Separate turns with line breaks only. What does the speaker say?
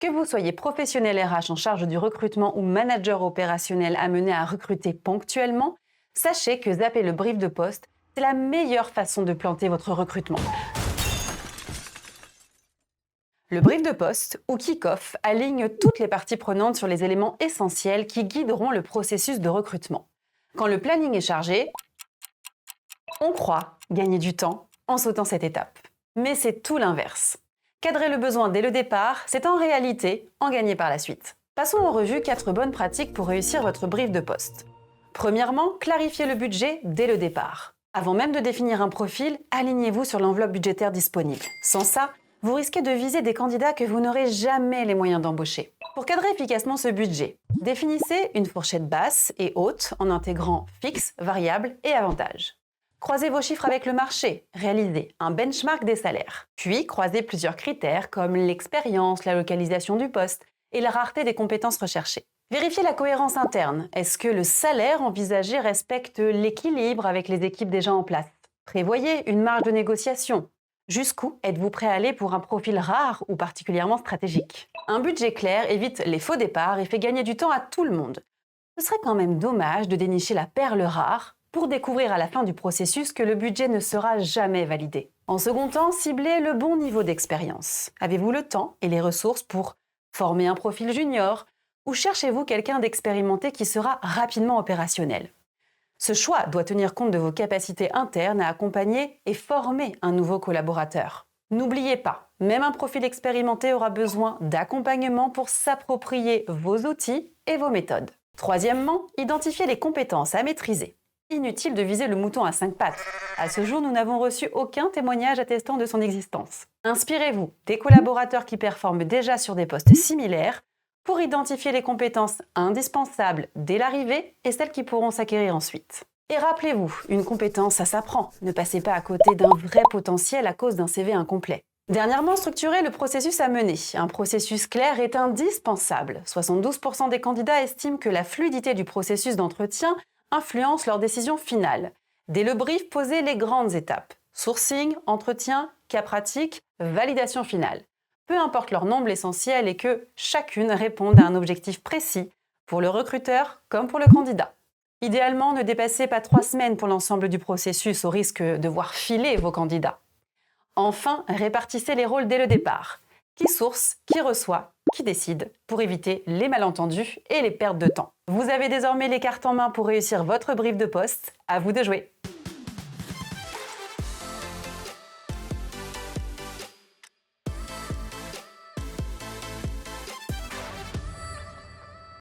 Que vous soyez professionnel RH en charge du recrutement ou manager opérationnel amené à recruter ponctuellement, sachez que zapper le brief de poste, c'est la meilleure façon de planter votre recrutement. Le brief de poste, ou kick-off, aligne toutes les parties prenantes sur les éléments essentiels qui guideront le processus de recrutement. Quand le planning est chargé, on croit gagner du temps en sautant cette étape. Mais c'est tout l'inverse. Cadrer le besoin dès le départ, c'est en réalité en gagner par la suite. Passons en revue 4 bonnes pratiques pour réussir votre brief de poste. Premièrement, clarifiez le budget dès le départ. Avant même de définir un profil, alignez-vous sur l'enveloppe budgétaire disponible. Sans ça, vous risquez de viser des candidats que vous n'aurez jamais les moyens d'embaucher. Pour cadrer efficacement ce budget, définissez une fourchette basse et haute en intégrant fixe, variable et avantages. Croisez vos chiffres avec le marché, réalisez un benchmark des salaires. Puis croisez plusieurs critères comme l'expérience, la localisation du poste et la rareté des compétences recherchées. Vérifiez la cohérence interne. Est-ce que le salaire envisagé respecte l'équilibre avec les équipes déjà en place? Prévoyez une marge de négociation. Jusqu'où êtes-vous prêt à aller pour un profil rare ou particulièrement stratégique? Un budget clair évite les faux départs et fait gagner du temps à tout le monde. Ce serait quand même dommage de dénicher la perle rare pour découvrir à la fin du processus que le budget ne sera jamais validé. En second temps, ciblez le bon niveau d'expérience. Avez-vous le temps et les ressources pour former un profil junior ou cherchez-vous quelqu'un d'expérimenté qui sera rapidement opérationnel? Ce choix doit tenir compte de vos capacités internes à accompagner et former un nouveau collaborateur. N'oubliez pas, même un profil expérimenté aura besoin d'accompagnement pour s'approprier vos outils et vos méthodes. Troisièmement, identifiez les compétences à maîtriser. Inutile de viser le mouton à 5 pattes. À ce jour, nous n'avons reçu aucun témoignage attestant de son existence. Inspirez-vous des collaborateurs qui performent déjà sur des postes similaires pour identifier les compétences indispensables dès l'arrivée et celles qui pourront s'acquérir ensuite. Et rappelez-vous, une compétence, ça s'apprend. Ne passez pas à côté d'un vrai potentiel à cause d'un CV incomplet. Dernièrement, structurez le processus à mener. Un processus clair est indispensable. 72% des candidats estiment que la fluidité du processus d'entretien influence leur décision finale. Dès le brief, posez les grandes étapes. Sourcing, entretien, cas pratique, validation finale. Peu importe leur nombre essentiel et que chacune réponde à un objectif précis pour le recruteur comme pour le candidat. Idéalement, ne dépassez pas 3 semaines pour l'ensemble du processus au risque de voir filer vos candidats. Enfin, répartissez les rôles dès le départ. Qui source, qui reçoit, qui décide pour éviter les malentendus et les pertes de temps. Vous avez désormais les cartes en main pour réussir votre brief de poste. À vous de jouer.